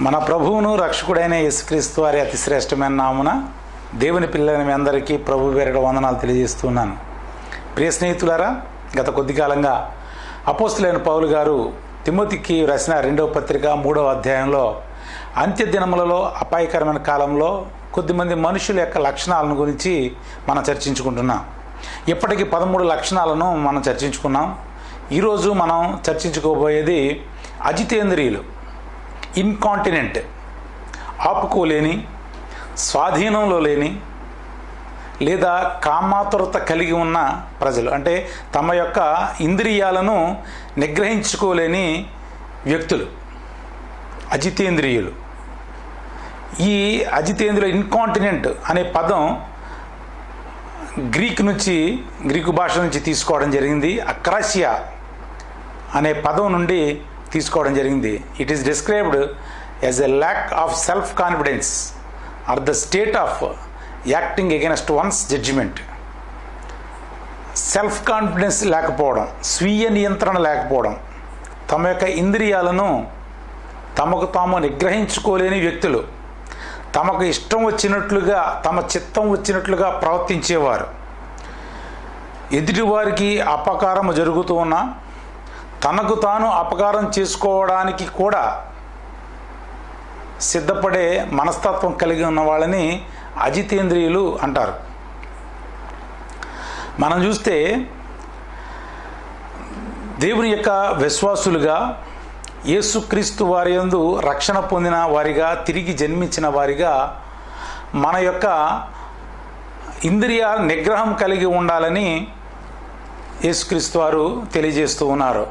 మన ప్రభువును రక్షకుడైన యేసుక్రీస్తు వారి అతి శ్రేష్టమైన నామున దేవుని పిల్లలైన మీ అందరికీ ప్రభు పేరిట వందనాలు తెలియజేస్తున్నాను. ప్రియ స్నేహితులారా, గత కొద్ది కాలంగా అపోస్తలుడైన పౌలు గారు తిమోతికి రాసిన 2వ పత్రిక 3వ అధ్యాయంలో అంత్య దినములలో అపాయకరమైన కాలంలో కొద్దిమంది మనుషుల యొక్క లక్షణాలను గురించి మనం చర్చించుకుంటున్నాం. ఇప్పటికీ 13 లక్షణాలను మనం చర్చించుకున్నాం. ఈరోజు మనం చర్చించుకోబోయేది అజితేంద్రియులు, ఇన్కాంటినెంట్, ఆపుకోలేని, స్వాధీనంలో లేని లేదా కామాతురత కలిగి ఉన్న ప్రజలు, అంటే తమ యొక్క ఇంద్రియాలను నిగ్రహించుకోలేని వ్యక్తులు అజితేంద్రియులు. ఈ అజితేంద్రియులు, ఇన్కాంటినెంట్ అనే పదం గ్రీకు భాష నుంచి తీసుకోవడం జరిగింది. అక్రాసియా అనే పదం నుండి తీసుకోవడం జరిగింది. It is described as a lack of self confidence or the state of acting against one's judgement. Self confidence లేకపోవడం, స్వీయ నియంత్రణ లేకపోవడం, తమ యొక్క ఇంద్రియాలను తమకు తాము నిగ్రహించుకోలేని వ్యక్తులు, తమకు ఇష్టం వచ్చినట్లుగా, తమ చిత్తం వచ్చినట్లుగా ప్రవర్తించేవారు. ఎదుటివారికి అపకారం జరుగుతూ ఉన్నా తనకు తాను అపకారం చేసుకోవడానికి కూడా సిద్ధపడే మనస్తత్వం కలిగి ఉన్న వాళ్ళని అజితేంద్రియులు అంటారు. మనం చూస్తే దేవుని యొక్క విశ్వాసులుగా, యేసుక్రీస్తు వారి యందు రక్షణ పొందిన వారిగా, తిరిగి జన్మించిన వారిగా మన యొక్క ఇంద్రియ నిగ్రహం కలిగి ఉండాలని యేసుక్రీస్తు వారు తెలియజేస్తూ ఉన్నారు.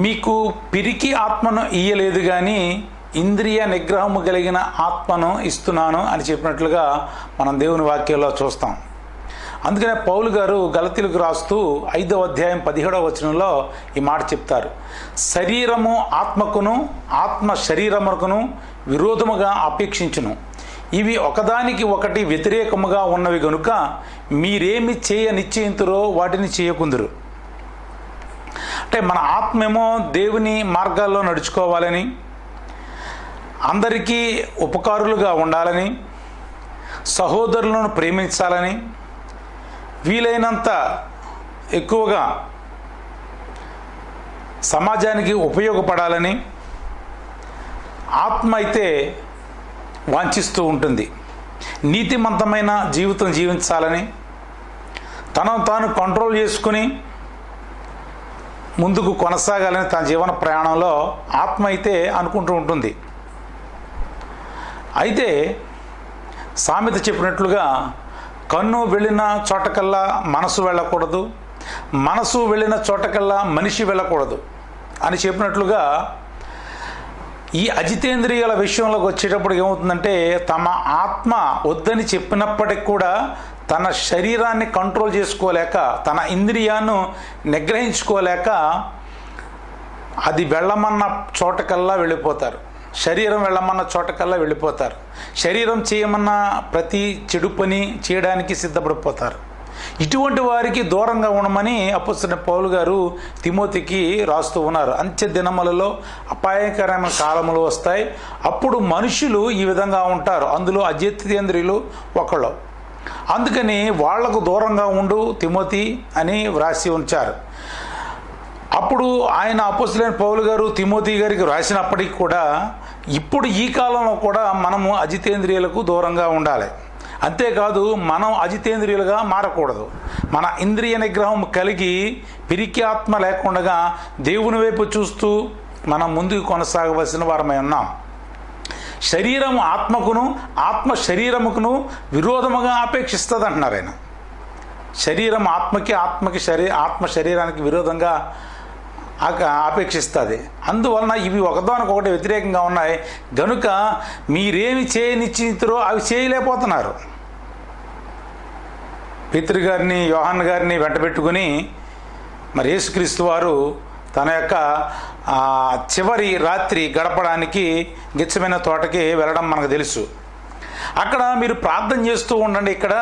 మీకు పిరికి ఆత్మను ఇయ్యలేదు కానీ ఇంద్రియ నిగ్రహము కలిగిన ఆత్మను ఇస్తున్నాను అని చెప్పినట్లుగా మనం దేవుని వాక్యంలో చూస్తాం. అందుకనే పౌలు గారు గలతీయులకు రాస్తూ 5వ అధ్యాయం 17వ వచనంలో ఈ మాట చెప్తారు. శరీరము ఆత్మకును, ఆత్మ శరీరమునకును విరోధముగా అపేక్షించును. ఇవి ఒకదానికి ఒకటి వ్యతిరేకముగా ఉన్నవి గనుక మీరేమి చేయ నిశ్చయింతురో వాటిని చేయకుందురు. అంటే మన ఆత్మేమో దేవుని మార్గాల్లో నడుచుకోవాలని, అందరికీ ఉపకారులుగా ఉండాలని, సహోదరులను ప్రేమించాలని, వీలైనంత ఎక్కువగా సమాజానికి ఉపయోగపడాలని ఆత్మ అయితే వాంఛిస్తూ ఉంటుంది. నీతిమంతమైన జీవితం జీవించాలని, తనను తాను కంట్రోల్ చేసుకుని ముందుకు కొనసాగాలని తన జీవన ప్రయాణంలో ఆత్మ అయితే అనుకుంటూ ఉంటుంది. అయితే సామెత చెప్పినట్లుగా కన్ను వెళ్ళిన చోటకల్లా మనసు వెళ్ళకూడదు, మనసు వెళ్ళిన చోటకల్లా మనిషి వెళ్ళకూడదు అని చెప్పినట్లుగా ఈ అజితేంద్రియాల విషయంలోకి వచ్చేటప్పుడు ఏమవుతుందంటే, తమ ఆత్మ వద్దని చెప్పినప్పటికి కూడా తన శరీరాన్ని కంట్రోల్ చేసుకోలేక, తన ఇంద్రియాన్ని నిగ్రహించుకోలేక అది వెళ్ళమన్న చోటకల్లా వెళ్ళిపోతారు. శరీరం వెళ్ళమన్న చోటకల్లా వెళ్ళిపోతారు. శరీరం చేయమన్న ప్రతి చెడు పని చేయడానికి సిద్ధపడిపోతారు. ఇటువంటి వారికి దూరంగా ఉండమని అపోస్తలుడైన పౌలు గారు తిమోతికి రాస్తూ ఉన్నారు. అంత్య దినములలో అపాయకరమైన కాలములు వస్తాయి, అప్పుడు మనుషులు ఈ విధంగా ఉంటారు, అందులో అజితేంద్రియులు ఒకళ్ళు. అందుకని వాళ్లకు దూరంగా ఉండు తిమోతి అని వ్రాసి ఉంచారు. అప్పుడు ఆయన అపోస్తలుడైన పౌలు గారు తిమోతి గారికి వ్రాసినప్పటికీ కూడా ఇప్పుడు ఈ కాలంలో కూడా మనము అజితేంద్రియులకు దూరంగా ఉండాలి. అంతేకాదు, మనం అజితేంద్రియులుగా మారకూడదు. మన ఇంద్రియ నిగ్రహం కలిగి పిరికి ఆత్మ లేకుండా దేవుని వైపు చూస్తూ మనం ముందుకు కొనసాగవలసిన వారమై ఉన్నాం. శరీరం ఆత్మకును, ఆత్మ శరీరముకును విరోధముగా అపేక్షిస్తుంది అంటున్నారు ఆయన. శరీరం ఆత్మకి, ఆత్మ శరీరానికి విరోధంగా అపేక్షిస్తుంది. అందువలన ఇవి ఒకదానికొకటి వ్యతిరేకంగా ఉన్నాయి గనుక మీరేమి చేయనిశ్చితురో అవి చేయలేకపోతున్నారు. పేతురు గారిని, యోహాను గారిని వెంట పెట్టుకుని మరి యేసుక్రీస్తు వారు తన యొక్క చివరి రాత్రి గడపడానికి గెత్సేమనే తోటకి వెళ్ళడం మనకు తెలుసు. అక్కడ మీరు ప్రార్థన చేస్తూ ఉండండి, ఇక్కడ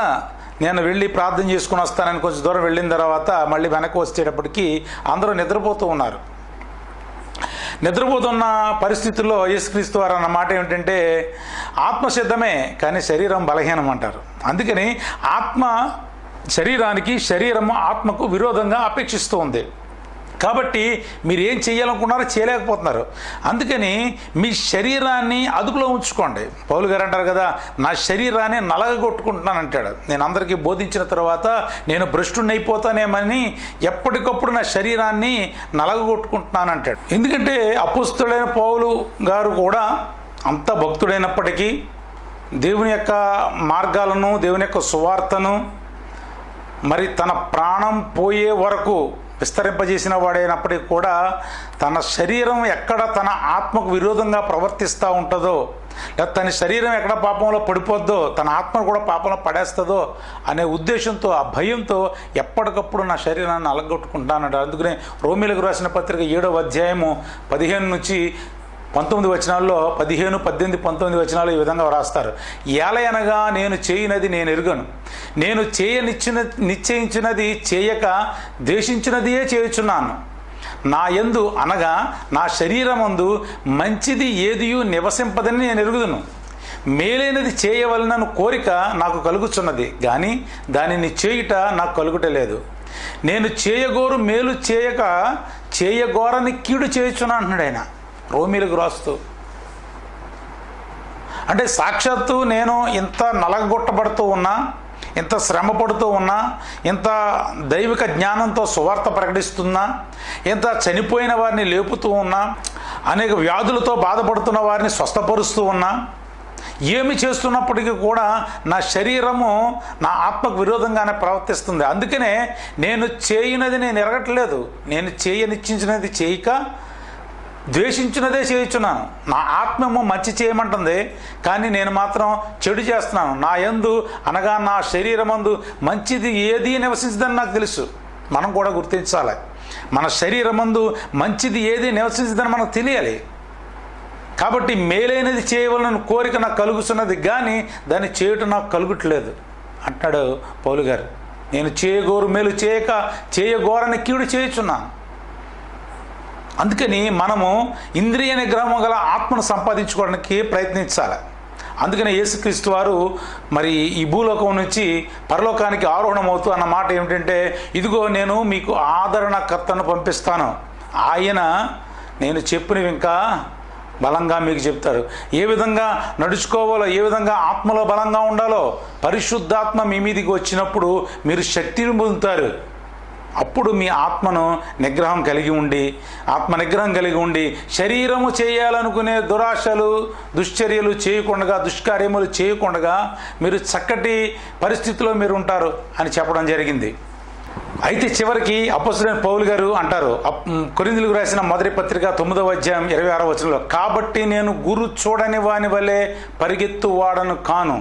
నేను వెళ్ళి ప్రార్థన చేసుకుని వస్తానని కొంచెం దూరం వెళ్ళిన తర్వాత మళ్ళీ వెనక్కి వచ్చేటప్పటికి అందరూ నిద్రపోతూ ఉన్నారు. నిద్రపోతున్న పరిస్థితుల్లో యేసుక్రీస్తు వారు అన్న మాట ఏమిటంటే ఆత్మ సిద్ధమే కానీ శరీరం బలహీనం అంటారు. అందుకని ఆత్మ శరీరానికి, శరీరము ఆత్మకు విరోధంగా అపేక్షిస్తూ ఉంది. కాబట్టి మీరు ఏం చేయాలనుకున్నారో చేయలేకపోతున్నారు. అందుకని మీ శరీరాన్ని అదుపులో ఉంచుకోండి. పౌలు గారు అంటారు కదా, నా శరీరాన్ని నలగగొట్టుకుంటున్నాను అంటాడు. నేను అందరికీ బోధించిన తర్వాత నేను భ్రష్టుని అయిపోతానేమని ఎప్పటికప్పుడు నా శరీరాన్ని నలగగొట్టుకుంటున్నాను అంటాడు. ఎందుకంటే అపుస్తుడైన పౌలు గారు కూడా అంత భక్తుడైనప్పటికీ దేవుని యొక్క మార్గాలను, దేవుని యొక్క సువార్తను మరి తన ప్రాణం పోయే వరకు విస్తరింపజేసిన వాడైనప్పటికీ కూడా తన శరీరం ఎక్కడ తన ఆత్మకు విరోధంగా ప్రవర్తిస్తూ ఉంటుందో, లేదా తన శరీరం ఎక్కడ పాపంలో పడిపోద్దో, తన ఆత్మను కూడా పాపంలో పడేస్తుందో అనే ఉద్దేశంతో, ఆ భయంతో ఎప్పటికప్పుడు నా శరీరాన్ని అలగొట్టుకుంటానంట. అందుకనే రోమీలకు రాసిన పత్రిక 7వ అధ్యాయము 15 నుంచి 19 వచనాల్లో, 15, 18, 19 వచనాలు ఈ విధంగా వ్రాస్తారు. ఏలయనగా నేను చేయనది నేను ఎరుగను, నేను నిశ్చయించినది చేయక ద్వేషించినదియే చేయుచున్నాను. నా యందు అనగా నా శరీరమందు మంచిది ఏదియు నివసింపదని నేను ఎరుగుదును. మేలైనది చేయవలనను కోరిక నాకు కలుగుచున్నది, కానీ దానిని చేయుట నాకు కలుగుటలేదు. నేను చేయగోరు మేలు చేయక చేయగోరని కీడు చేయుచున్నా అంటున్నాడు ఆయన రోమీలకు రాస్తూ. అంటే సాక్షాత్తు నేను ఇంత నలగొట్టబడుతూ ఉన్నా, ఇంత శ్రమ పడుతూ ఉన్నా, ఇంత దైవిక జ్ఞానంతో సువార్త ప్రకటిస్తున్నా, ఇంత చనిపోయిన వారిని లేపుతూ ఉన్నా, అనేక వ్యాధులతో బాధపడుతున్న వారిని స్వస్థపరుస్తూ ఉన్నా, ఏమి చేస్తున్నప్పటికీ కూడా నా శరీరము నా ఆత్మకు విరోధంగానే ప్రవర్తిస్తుంది. అందుకనే నేను చేయనది నేను ఎరగట్లేదు, నేను చేయనిచ్చించినది చేయక ద్వేషించినదే చేయించున్నాను. నా ఆత్మము మంచి చేయమంటుంది, కానీ నేను మాత్రం చెడు చేస్తున్నాను. నా యందు అనగా నా శరీరమందు మంచిది ఏది నివసించదని నాకు తెలుసు. మనం కూడా గుర్తించాలి, మన శరీరమందు మంచిది ఏది నివసించదని మనకు తెలియాలి. కాబట్టి మేలైనది చేయవలన కోరిక నాకు కలుగుతున్నది, కానీ దాన్ని చేయటం నాకు కలుగుట్లేదు అంటాడు పౌలు గారు. నేను చేయగోరు మేలు చేయక చేయగోరని కీడు చేయుచున్నాను. అందుకని మనము ఇంద్రియ నిగ్రహం గల ఆత్మను సంపాదించుకోవడానికి ప్రయత్నించాలి. అందుకని యేసుక్రీస్తు వారు మరి ఈ భూలోకం నుంచి పరలోకానికి ఆరోహణమవుతూ అన్న మాట ఏమిటంటే, ఇదిగో నేను మీకు ఆదరణకర్తను పంపిస్తాను, ఆయన నేను చెప్పినవి ఇంకా బలంగా మీకు చెప్తారు. ఏ విధంగా నడుచుకోవాలో, ఏ విధంగా ఆత్మలో బలంగా ఉండాలో, పరిశుద్ధాత్మ మీ మీదికి వచ్చినప్పుడు మీరు శక్తిని పొందుతారు. అప్పుడు మీ ఆత్మను నిగ్రహం కలిగి ఉండి, ఆత్మ నిగ్రహం కలిగి ఉండి శరీరము చేయాలనుకునే దురాశలు, దుశ్చర్యలు చేయకుండా, దుష్కార్యములు చేయకుండా మీరు చక్కటి పరిస్థితిలో మీరు ఉంటారు అని చెప్పడం జరిగింది. అయితే చివరికి అపొస్తలుడైన పౌలు గారు అంటారు, కొరింథీయులకు రాసిన మొదటి పత్రిక 9వ అధ్యాయం 26వ వచనంలో, కాబట్టి నేను గురి చూడని వాని వలె పరిగెత్తువాడను కాను,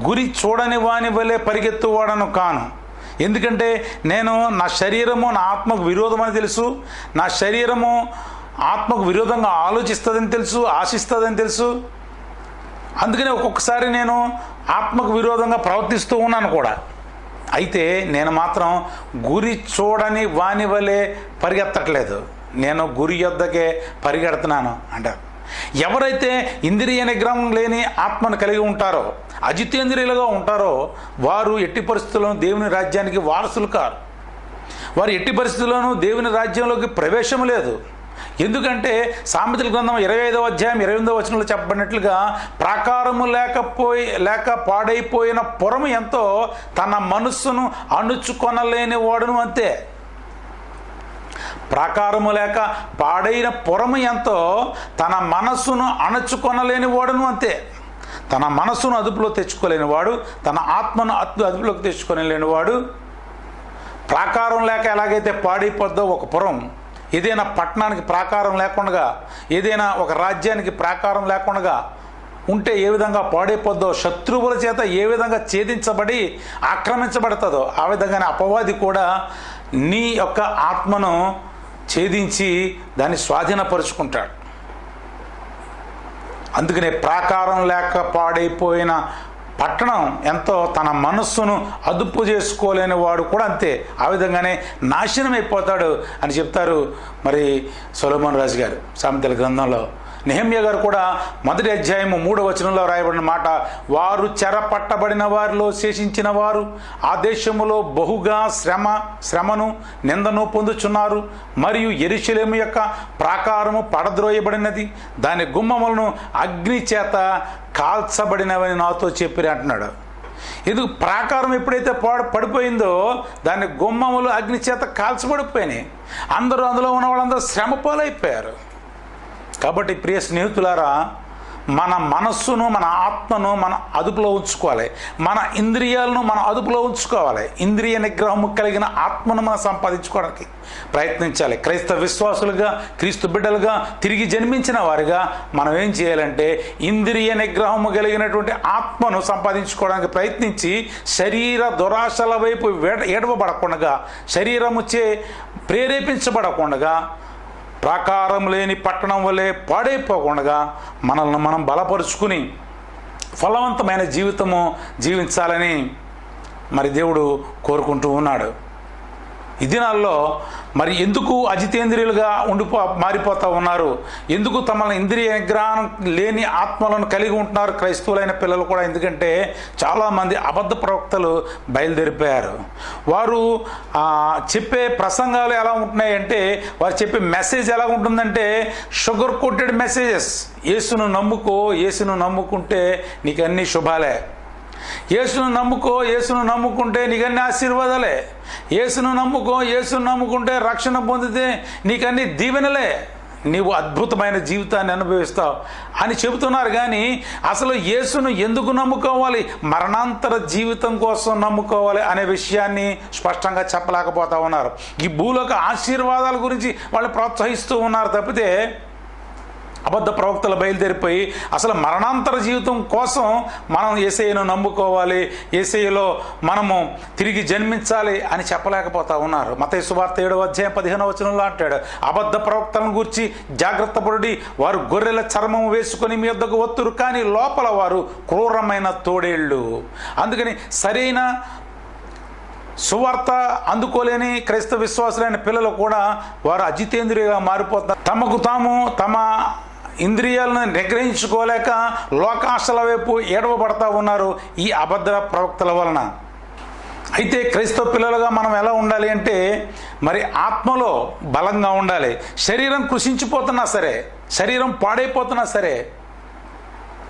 గురి చూడని వాని వలె పరిగెత్తువాడను కాను. ఎందుకంటే నేను నా శరీరము నా ఆత్మకు విరోధమని తెలుసు, నా శరీరము ఆత్మకు విరోధంగా ఆలోచిస్తుందని తెలుసు, ఆశిస్తుందని తెలుసు. అందుకనే ఒక్కొక్కసారి నేను ఆత్మకు విరోధంగా ప్రవర్తిస్తూ ఉన్నాను కూడా. అయితే నేను మాత్రం గురి చూడని వాని వలె పరిగెత్తట్లేదు, నేను గురి యొద్దకే పరిగెడుతున్నాను అంటారు. ఎవరైతే ఇంద్రియ నిగ్రహం లేని ఆత్మను కలిగి ఉంటారో, అజితేంద్రియులుగా ఉంటారో, వారు ఎట్టి పరిస్థితుల్లోనూ దేవుని రాజ్యానికి వారసులు కారు. వారు ఎట్టి పరిస్థితుల్లోనూ దేవుని రాజ్యంలోకి ప్రవేశం లేదు. ఎందుకంటే సామెతల గ్రంథం 25వ అధ్యాయం 28వ వచనంలో చెప్పబడినట్లుగా, ప్రాకారము లేక పాడైపోయిన పురము ఎంతో తన మనస్సును అణుచుకొనలేని వాడును అంతే. ప్రాకారము లేక పాడైన పురము ఎంతో తన మనస్సును అణచుకొనలేని వాడును అంతే. తన మనస్సును అదుపులో తెచ్చుకోలేని వాడు, తన ఆత్మను అదుపులోకి తెచ్చుకోలేని వాడు. ప్రాకారం లేక ఎలాగైతే పాడైపోద్దో ఒక పురం, ఏదైనా పట్టణానికి ప్రాకారం లేకుండా, ఏదైనా ఒక రాజ్యానికి ప్రాకారం లేకుండా ఉంటే ఏ విధంగా పాడైపోద్దో, శత్రువుల చేత ఏ విధంగా ఛేదించబడి ఆక్రమించబడుతుందో, ఆ విధంగానే అపవాది కూడా నీ యొక్క ఆత్మను ఛేదించి దాన్ని స్వాధీనపరుచుకుంటాడు. అందుకనే ప్రాకారం లేక పాడైపోయిన పట్టణం ఎంతో తన మనస్సును అదుపు చేసుకోలేని వాడు కూడా అంతే, ఆ విధంగానే నాశనం అయిపోతాడు అని చెప్తారు మరి సొలొమోను రాజు గారు సామెతల గ్రంథంలో. నెహెమ్యా గారు కూడా 1వ అధ్యాయము 3వ వచనంలో రాయబడిన మాట, వారు చెరపట్టబడిన వారిలో శేషించిన వారు ఆ దేశములో బహుగా శ్రమను నిందను పొందుచున్నారు, మరియు యెరూషలేము యొక్క ప్రాకారము పడద్రోయబడినది, దాని గుమ్మములను అగ్ని చేత కాల్చబడినవని నాతో చెప్పిరి అంటున్నాడు. ఇది ప్రాకారం ఎప్పుడైతే పడిపోయిందో దాని గుమ్మములు అగ్ని చేత కాల్చబడిపోయినాయి. అందరూ అందులో ఉన్న వాళ్ళందరూ శ్రమ పాలైపోయారు. కాబట్టి ప్రియ స్నేహితులారా, మన మనస్సును మన ఆత్మను మన అదుపులో ఉంచుకోవాలి, మన ఇంద్రియాలను మన అదుపులో ఉంచుకోవాలి. ఇంద్రియ నిగ్రహము కలిగిన ఆత్మను మనం సంపాదించుకోవడానికి ప్రయత్నించాలి. క్రైస్తవ విశ్వాసులుగా, క్రీస్తు బిడ్డలుగా, తిరిగి జన్మించిన వారిగా మనం ఏం చేయాలంటే ఇంద్రియ నిగ్రహము కలిగినటువంటి ఆత్మను సంపాదించుకోవడానికి ప్రయత్నించి శరీర దురాశల వైపు ఏడవబడకుండా, శరీరముచే ప్రేరేపించబడకుండా, ప్రాకారం లేని పట్టణం వలె పాడైపోకుండా మనల్ని మనం బలపరుచుకుని ఫలవంతమైన జీవితము జీవించాలని మరి దేవుడు కోరుకుంటూ ఉన్నాడు. ఈ దినాల్లో మరి ఎందుకు అజితేంద్రియులుగా మారిపోతూ ఉన్నారు? ఎందుకు తమను ఇంద్రియ నిగ్రహం లేని ఆత్మలను కలిగి ఉంటున్నారు క్రైస్తవులైన పిల్లలు కూడా? ఎందుకంటే చాలామంది అబద్ధ ప్రవక్తలు బయలుదేరిపోయారు. వారు చెప్పే ప్రసంగాలు ఎలా ఉంటున్నాయంటే, వారు చెప్పే మెసేజ్ ఎలా ఉంటుందంటే షుగర్ కోటెడ్ మెసేజెస్. యేసును నమ్ముకో, యేసును నమ్ముకుంటే నీకు అన్ని శుభాలే, యేసును నమ్ముకో, యేసును నమ్ముకుంటే నీకన్నీ ఆశీర్వాదాలే, యేసును నమ్ముకో, యేసును నమ్ముకుంటే రక్షణ పొందితే నీకన్నీ దీవెనలే, నీవు అద్భుతమైన జీవితాన్ని అనుభవిస్తావు అని చెబుతున్నారు. కానీ అసలు యేసును ఎందుకు నమ్ముకోవాలి, మరణాంతర జీవితం కోసం నమ్ముకోవాలి అనే విషయాన్ని స్పష్టంగా చెప్పలేకపోతా ఉన్నారు. ఈ భూలోక ఆశీర్వాదాల గురించి వాళ్ళు ప్రోత్సహిస్తూ ఉన్నారు తప్పితే అబద్ధ ప్రవక్తలు బయలుదేరిపోయి అసలు మరణాంతర జీవితం కోసం మనం యేసయ్యను నమ్ముకోవాలి, యేసయ్యలో మనము తిరిగి జన్మించాలి అని చెప్పలేకపోతా ఉన్నారు. మత్తయి సువార్త 7వ అధ్యాయం 15వ వచనంలో అంటాడు, అబద్ధ ప్రవక్తలను గురించి జాగ్రత్త పడి, వారు గొర్రెల చర్మం వేసుకొని మీ వద్దకు వత్తురు, కానీ లోపల వారు క్రూరమైన తోడేళ్ళు. అందుకని సరైన సువార్త అందుకోలేని క్రైస్తవ విశ్వాసులైన పిల్లలు కూడా వారు అజితేంద్రియులుగా మారిపోతారు. తమకు తాము తమ ఇంద్రియాలను నిగ్రహించుకోలేక లోకాశల వైపు ఏడవబడతా ఉన్నారు ఈ అబద్ధ ప్రవక్తల వలన. అయితే క్రైస్తవ పిల్లలుగా మనం ఎలా ఉండాలి అంటే మరి ఆత్మలో బలంగా ఉండాలి. శరీరం కృషించిపోతున్నా సరే, శరీరం పాడైపోతున్నా సరే,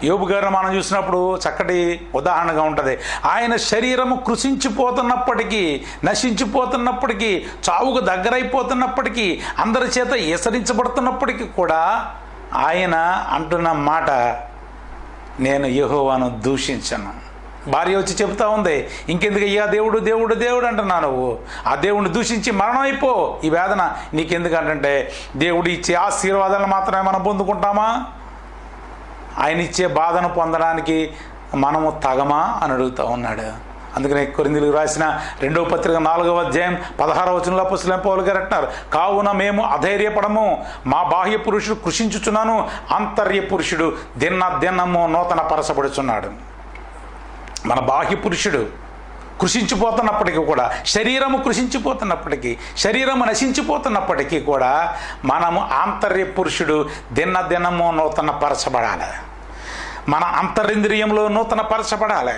యోబు గారిని మనం చూసినప్పుడు చక్కటి ఉదాహరణగా ఉంటుంది. ఆయన శరీరము కృషించిపోతున్నప్పటికీ, నశించిపోతున్నప్పటికీ, చావుకు దగ్గరైపోతున్నప్పటికీ, అందరి చేత ఎసరించబడుతున్నప్పటికీ కూడా ఆయన అంటున్న మాట, నేను యెహోవాను దూషించను. భార్య వచ్చి చెబుతా ఉంది, ఇంకెందుకు అయ్యా దేవుడు దేవుడు దేవుడు అంటున్నావు, నువ్వు ఆ దేవుడిని దూషించి మరణం అయిపో, ఈ వేదన నీకెందుకు అంటే దేవుడు ఇచ్చే ఆశీర్వాదాలను మాత్రమే మనం పొందుకుంటామా? ఆయన ఇచ్చే బాధను పొందడానికి మనము తగమా అని అడుగుతూ ఉన్నాడు. అందుకనే కొరింథీయులకు రాసిన 2వ పత్రిక 4వ అధ్యాయం 16వ వచనంలో అపోస్తలుడైన పౌలు గారు అంటున్నారు, కావున మేము అధైర్యపడము, మా బాహ్య పురుషుడు కృషించుచున్నాను, ఆంతర్య పురుషుడు దినము నూతన పరచబడుచున్నాడు. మన బాహ్య పురుషుడు కృషించిపోతున్నప్పటికీ కూడా, శరీరము కృషించిపోతున్నప్పటికీ, శరీరము నశించిపోతున్నప్పటికీ కూడా మనము ఆంతర్య పురుషుడు దినము నూతన పరచబడాలి. మన అంతరింద్రియంలో నూతన పరచబడాలి,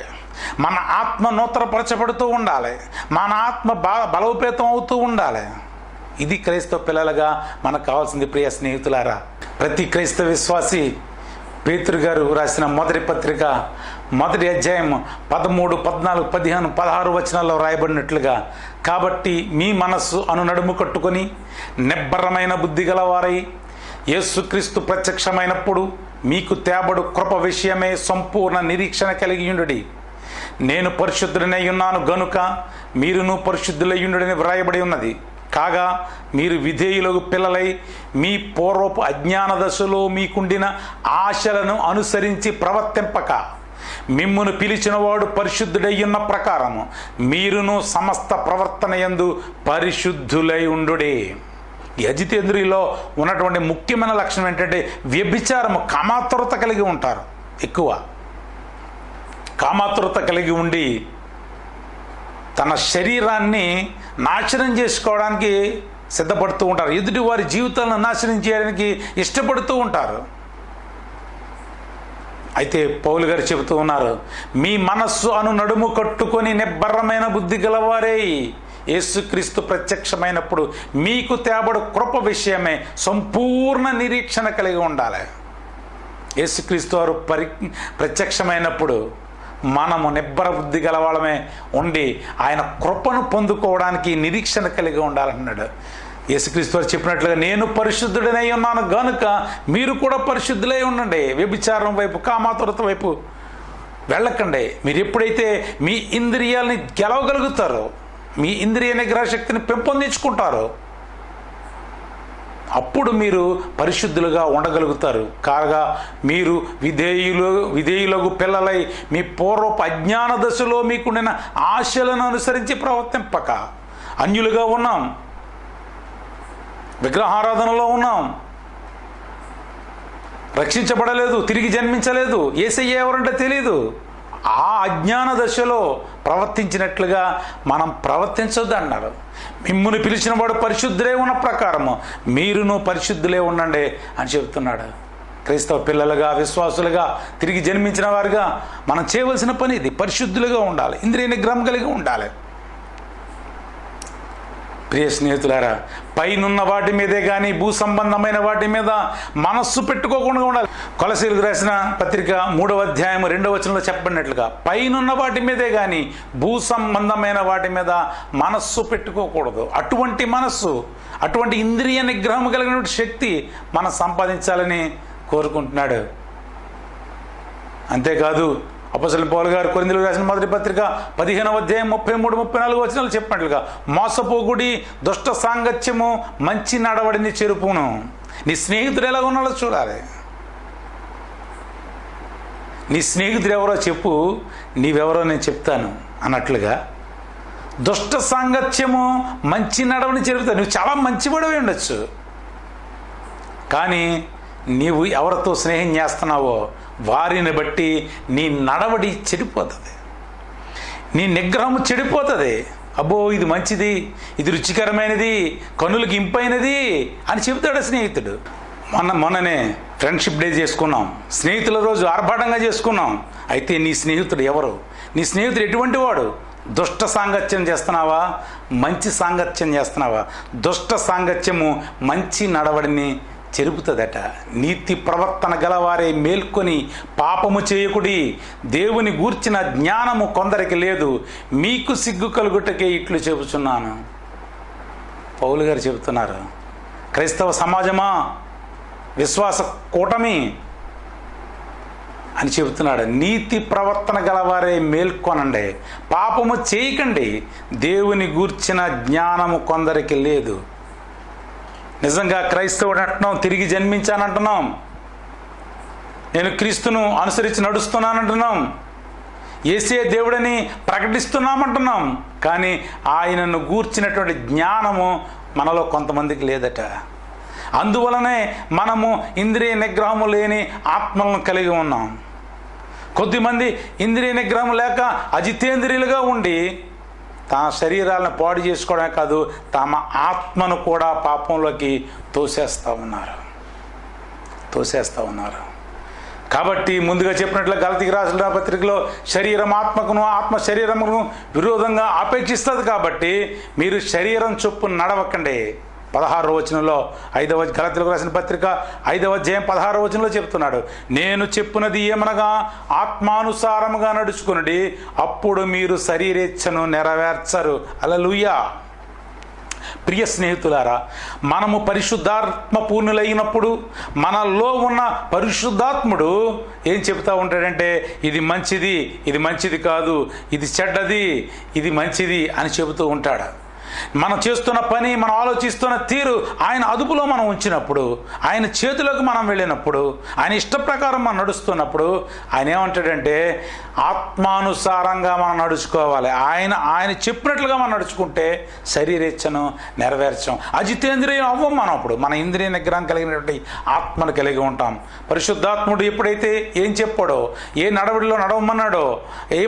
మన ఆత్మ నూతన పరచబడుతూ ఉండాలి, మన ఆత్మ బలోపేతం అవుతూ ఉండాలి. ఇది క్రైస్తవ పిల్లలుగా మనకు కావాల్సింది. ప్రియ స్నేహితులారా, ప్రతి క్రైస్తవ విశ్వాసి పేతురు గారు రాసిన మొదటి పత్రిక 1వ అధ్యాయం 13, 14, 15, 16 వచనాల్లో రాయబడినట్లుగా, కాబట్టి మీ మనస్సు నడుము కట్టుకొని నిబ్బరమైన బుద్ధి గలవారై యేసుక్రీస్తు ప్రత్యక్షమైనప్పుడు మీకు తేబడు కృప విషయమే సంపూర్ణ నిరీక్షణ కలిగి ఉండుడి. నేను పరిశుద్ధుడనై ఉన్నాను గనుక మీరును పరిశుద్ధులై ఉండుడని వ్రాయబడి ఉన్నది. కాగా మీరు విధేయులకు పిల్లలై మీ పూర్వపు అజ్ఞాన దశలో మీకుండిన ఆశలను అనుసరించి ప్రవర్తింపక, మిమ్మును పిలిచినవాడు పరిశుద్ధుడై ఉన్న ప్రకారము మీరును సమస్త ప్రవర్తన యందు పరిశుద్ధులై ఉండుడే. ఈ అజితేంద్రియులో ఉన్నటువంటి ముఖ్యమైన లక్షణం ఏంటంటే వ్యభిచారము, కామాతురత కలిగి ఉంటారు ఎక్కువ. కామాతురత కలిగి ఉండి తన శరీరాన్ని నాశనం చేసుకోవడానికి సిద్ధపడుతూ ఉంటారు. ఎదుటి వారి జీవితాలను నాశనం చేయడానికి ఇష్టపడుతూ ఉంటారు. అయితే పౌలు గారు చెబుతూ ఉన్నారు, మీ మనస్సు అను నడుము కట్టుకొని నిబ్బరమైన బుద్ధి గలవారే యేసుక్రీస్తు ప్రత్యక్షమైనప్పుడు మీకు తేబడు కృప విషయమే సంపూర్ణ నిరీక్షణ కలిగి ఉండాలి. యేసుక్రీస్తు వారు ప్రత్యక్షమైనప్పుడు మనము నిబ్బర బుద్ధి గలవాళ్ళమే ఉండి ఆయన కృపను పొందుకోవడానికి నిరీక్షణ కలిగి ఉండాలన్నాడు. యేసుక్రీస్తు వారు చెప్పినట్లుగా నేను పరిశుద్ధుడనై ఉన్నాను గనుక మీరు కూడా పరిశుద్ధులై ఉండండి. వ్యభిచారం వైపు, కామాతురత వైపు వెళ్ళకండి. మీరు ఎప్పుడైతే మీ ఇంద్రియాలని గెలవగలుగుతారో, మీ ఇంద్రియ నిగ్రహ శక్తిని పెంపొందించుకుంటారో, అప్పుడు మీరు పరిశుద్ధులుగా ఉండగలుగుతారు. కాగా మీరు విధేయులకు పిల్లలై మీ పూర్వపు అజ్ఞాన దశలో మీకుండిన ఆశలను అనుసరించి ప్రవర్తింపక అన్యులుగా ఉన్నాం, విగ్రహారాధనలో ఉన్నాం, రక్షించబడలేదు, తిరిగి జన్మించలేదు, యేసయ్య ఎవరంటే తెలియదు. ఆ అజ్ఞాన దశలో ప్రవర్తించినట్లుగా మనం ప్రవర్తించొద్దు అన్నారు. మిమ్మును పిలిచిన వాడు పరిశుద్ధులే ఉన్న ప్రకారము మీరును పరిశుద్ధులే ఉండండి అని చెబుతున్నాడు. క్రైస్తవ పిల్లలుగా, విశ్వాసులుగా, తిరిగి జన్మించిన వారుగా మనం చేయవలసిన పని ఇది. పరిశుద్ధులుగా ఉండాలి, ఇంద్రియ నిగ్రహం కలిగి ఉండాలి. ప్రియ స్నేహితులారా, పైనున్న వాటి మీదే కానీ భూ సంబంధమైన వాటి మీద మనస్సు పెట్టుకోకుండా ఉండాలి. కొలసీలకు రాసిన పత్రిక 3వ అధ్యాయం 2వ వచనంలో చెప్పబడినట్లుగా పైనున్న వాటి మీదే కానీ భూ సంబంధమైన వాటి మీద మనస్సు పెట్టుకోకూడదు. అటువంటి మనస్సు, అటువంటి ఇంద్రియ నిగ్రహం కలిగిన శక్తి మనం సంపాదించాలని కోరుకుంటున్నాడు. అంతేకాదు అపోస్తలుడైన పౌలు గారు కొరింథీయులకు రాసిన మొదటి పత్రిక 15వ అధ్యాయం 33-34 వచనాలు చెప్పినట్లుగా మోసపోకుడి, దుష్ట సాంగత్యము మంచి నడవడిని చెరుపును. నీ స్నేహితుడు ఎలా ఉన్నాడో చూడాలి. నీ స్నేహితుడు ఎవరో చెప్పు, నీవెవరో నేను చెప్తాను అన్నట్లుగా దుష్ట సాంగత్యము మంచి నడవని చెరుపుతాను. నువ్వు చాలా మంచివాడివి ఉండొచ్చు, కానీ నీవు ఎవరితో స్నేహం చేస్తున్నావో వారిని బట్టి నీ నడవడి చెడిపోతుంది, నీ నిగ్రహము చెడిపోతుంది. అబ్బో ఇది మంచిది, ఇది రుచికరమైనది, కన్నులకు ఇంపైనది అని చెబుతాడు స్నేహితుడు. మొన్ననే ఫ్రెండ్షిప్ డే చేసుకున్నాం, స్నేహితుల రోజు ఆర్భాటంగా చేసుకున్నాం. అయితే నీ స్నేహితుడు ఎవరు? నీ స్నేహితుడు ఎటువంటి వాడు? దుష్ట సాంగత్యం చేస్తున్నావా, మంచి సాంగత్యం చేస్తున్నావా? దుష్ట సాంగత్యము మంచి నడవడిని చెరుపుతుందట. నీతి ప్రవర్తన గలవారే మేల్కొని పాపము చేయకుడి, దేవుని గూర్చిన జ్ఞానము కొందరికి లేదు, మీకు సిగ్గు కలుగుటకే ఇట్లు చెబుతున్నాను. పౌలు గారు చెబుతున్నారు. క్రైస్తవ సమాజమా, విశ్వాస కూటమి అని చెబుతున్నాడు. నీతి ప్రవర్తన గలవారే మేల్కొనండి, పాపము చేయకండి, దేవుని గూర్చిన జ్ఞానము కొందరికి లేదు. నిజంగా క్రైస్తవుడు అంటున్నాం, తిరిగి జన్మించానంటున్నాం, నేను క్రీస్తును అనుసరించి నడుస్తున్నానంటున్నాం, యేసే దేవుడని ప్రకటిస్తున్నామంటున్నాం. కానీ ఆయనను గూర్చినటువంటి జ్ఞానము మనలో కొంతమందికి లేదట. అందువలనే మనము ఇంద్రియ నిగ్రహము లేని ఆత్మలను కలిగి ఉన్నాం. కొద్దిమంది ఇంద్రియ నిగ్రహం లేక అజితేంద్రియులుగా ఉండి తమ శరీరాలను పాడు చేసుకోవడమే కాదు, తమ ఆత్మను కూడా పాపంలోకి తోసేస్తూ ఉన్నారు. కాబట్టి ముందుగా చెప్పినట్లు గలతీయులకు రాసిన పత్రికలో శరీరం ఆత్మకును, ఆత్మ శరీరమును విరోధంగా ఆపేక్షిస్తుంది. కాబట్టి మీరు శరీరం చొప్పున నడవకండి. 16వ వచనంలో గలతీయులకు రాసిన పత్రిక 5వ అధ్యాయం 16వ వచనంలో చెప్తున్నాడు, నేను చెప్పున్నది ఏమనగా ఆత్మానుసారముగా నడుచుకునుడి, అప్పుడు మీరు శరీరేచ్ఛను నెరవేర్చరు. హల్లెలూయా. ప్రియ స్నేహితులారా, మనము పరిశుద్ధాత్మ పూర్ణులైనప్పుడు మనలో ఉన్న పరిశుద్ధాత్ముడు ఏం చెప్తా ఉంటాడంటే ఇది మంచిది, ఇది మంచిది కాదు, ఇది చెడ్డది, ఇది మంచిది అని చెబుతూ ఉంటాడు. మనం చేస్తున్న పని, మనం ఆలోచిస్తున్న తీరు ఆయన అదుపులో మనం ఉంచినప్పుడు, ఆయన చేతిలోకి మనం వెళ్ళినప్పుడు, ఆయన ఇష్ట ప్రకారం మనం నడుస్తున్నప్పుడు ఆయన ఏమంటాడంటే ఆత్మానుసారంగా మనం నడుచుకోవాలి. ఆయన చెప్పినట్లుగా మనం నడుచుకుంటే శరీరేచ్ఛను నెరవేర్చాం, అజితేంద్రియం అవ్వం. మనం అప్పుడు మన ఇంద్రియ నిగ్రహం కలిగినటువంటి ఆత్మను కలిగి ఉంటాం. పరిశుద్ధాత్ముడు ఎప్పుడైతే ఏం చెప్పాడో, ఏ నడవడిలో నడవమన్నాడో, ఏ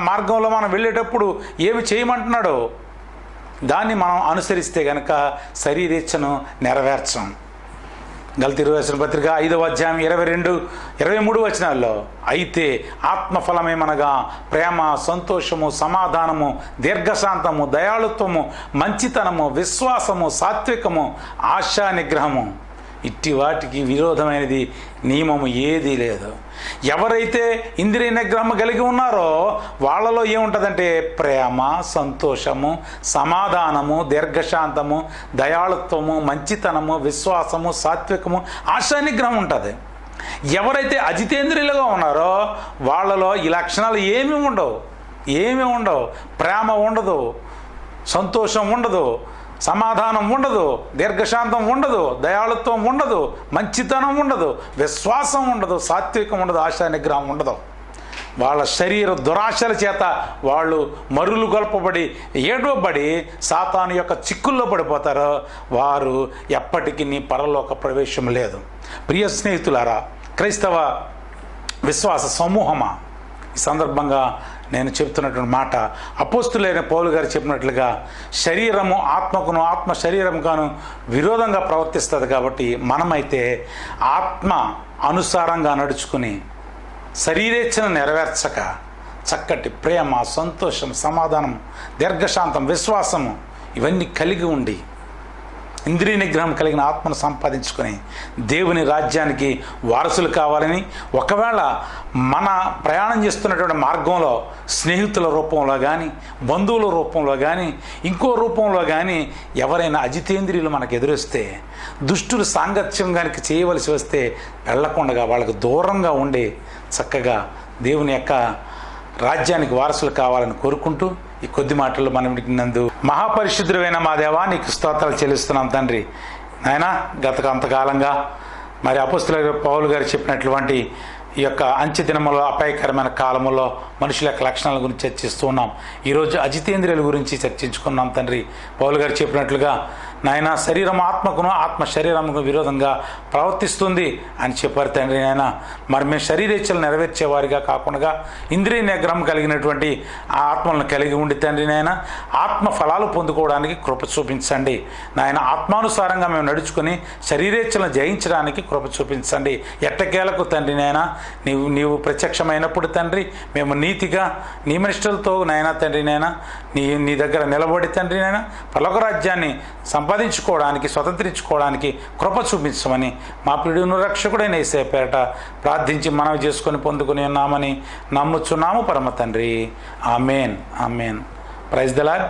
మార్గంలో మనం వెళ్ళేటప్పుడు ఏమి చేయమంటున్నాడో దాన్ని మనం అనుసరిస్తే గనక శరీరేచ్ఛను నెరవేర్చం. గలతీయులకు రాసిన పత్రిక 5వ అధ్యాయం 22-23 వచనాల్లో అయితే ఆత్మఫలమేమనగా ప్రేమ, సంతోషము, సమాధానము, దీర్ఘశాంతము, దయాళుత్వము, మంచితనము, విశ్వాసము, సాత్వికము, ఆశా నిగ్రహము, ఇట్టి వాటికి విరోధమైనది నియమము ఏదీ లేదు. ఎవరైతే ఇంద్రియ నిగ్రహం కలిగి ఉన్నారో వాళ్ళలో ఏముంటుందంటే ప్రేమ, సంతోషము, సమాధానము, దీర్ఘశాంతము, దయాళుత్వము, మంచితనము, విశ్వాసము, సాత్వికము, ఆశా నిగ్రహం ఉంటుంది. ఎవరైతే అజితేంద్రియులుగా ఉన్నారో వాళ్ళలో ఈ లక్షణాలు ఏమీ ఉండవు. ప్రేమ ఉండదు, సంతోషం ఉండదు, సమాధానం ఉండదు, దీర్ఘశాంతం ఉండదు, దయాళుత్వం ఉండదు, మంచితనం ఉండదు, విశ్వాసం ఉండదు, సాత్వికం ఉండదు, ఆశా నిగ్రహం ఉండదు. వాళ్ళ శరీర దురాశల చేత వాళ్ళు మరులు గొల్పబడి ఏడవబడి సాతాను యొక్క చిక్కుల్లో పడిపోతారో వారు ఎప్పటికీ నీ పరలోక ప్రవేశం లేదు. ప్రియ స్నేహితులారా, క్రైస్తవ విశ్వాస సమూహమా, ఈ సందర్భంగా నేను చెప్తున్నటువంటి మాట అపోస్తులైన పౌలు గారు చెప్పినట్లుగా శరీరము ఆత్మకును, ఆత్మ శరీరముగాను విరోధంగా ప్రవర్తిస్తుంది. కాబట్టి మనమైతే ఆత్మ అనుసారంగా నడుచుకుని శరీరేచ్ఛను నెరవేర్చక చక్కటి ప్రేమ, సంతోషం, సమాధానం, దీర్ఘశాంతం, విశ్వాసము ఇవన్నీ కలిగి ఉండి ఇంద్రియ నిగ్రహం కలిగిన ఆత్మను సంపాదించుకొని దేవుని రాజ్యానికి వారసులు కావాలని, ఒకవేళ మన ప్రయాణం చేస్తున్నటువంటి మార్గంలో స్నేహితుల రూపంలో కానీ, బంధువుల రూపంలో కానీ, ఇంకో రూపంలో కానీ ఎవరైనా అజితేంద్రియులు మనకు ఎదురొస్తే, దుష్టులు సాంగత్యం కనుక చేయవలసి వస్తే వెళ్లకుండా వాళ్ళకు దూరంగా ఉండి చక్కగా దేవుని యొక్క రాజ్యానికి వారసులు కావాలని కోరుకుంటూ ఈ కొద్ది మాటల్లో మనం నందు మహాపరిశుద్ధుడైన మా దేవా నీకు స్తోత్రాలు చెల్లిస్తున్నాం తండ్రి. నాయనా, గత కొంతకాలంగా మరి అపోస్తుల పౌలు గారు చెప్పినటువంటి ఈ యొక్క అంచె దినములో, అపాయకరమైన కాలంలో మనుషుల యొక్క లక్షణాల గురించి చర్చిస్తూ ఉన్నాం. ఈరోజు అజితేంద్రియుల గురించి చర్చించుకున్నాం తండ్రి. పౌలు గారు చెప్పినట్లుగా నాయన శరీరం ఆత్మకును, ఆత్మ శరీరముకు విరోధంగా ప్రవర్తిస్తుంది అని చెప్పారు తండ్రి. నాయన మరి మేము శరీరేచ్ఛలు నెరవేర్చేవారిగా కాకుండా ఇంద్రియ నిగ్రహం కలిగినటువంటి ఆ ఆత్మలను కలిగి ఉండి తండ్రి నాయన ఆత్మ ఫలాలు పొందుకోవడానికి కృప చూపించండి నాయన. ఆత్మానుసారంగా మేము శరీరేచ్ఛలను జయించడానికి కృప చూపించండి. ఎట్టకేలకు తండ్రి నాయన నీవు ప్రత్యక్షమైనప్పుడు తండ్రి మేము నీతిగా నియమనిష్టలతో నాయన తండ్రి నాయన నీ దగ్గర నిలబడి తండ్రి నాయన పరలోక రాజ్యాన్ని సంపాదించుకోవడానికి, స్వతంత్రించుకోవడానికి కృప చూపించమని మా ప్రియుడును రక్షకుడైన యేసయ్య పేరట ప్రార్థించి మనవి చేసుకొని పొందుకుని ఉన్నామని నమ్ముచున్నాము పరమ తండ్రి. Amen. Amen. Praise the lord.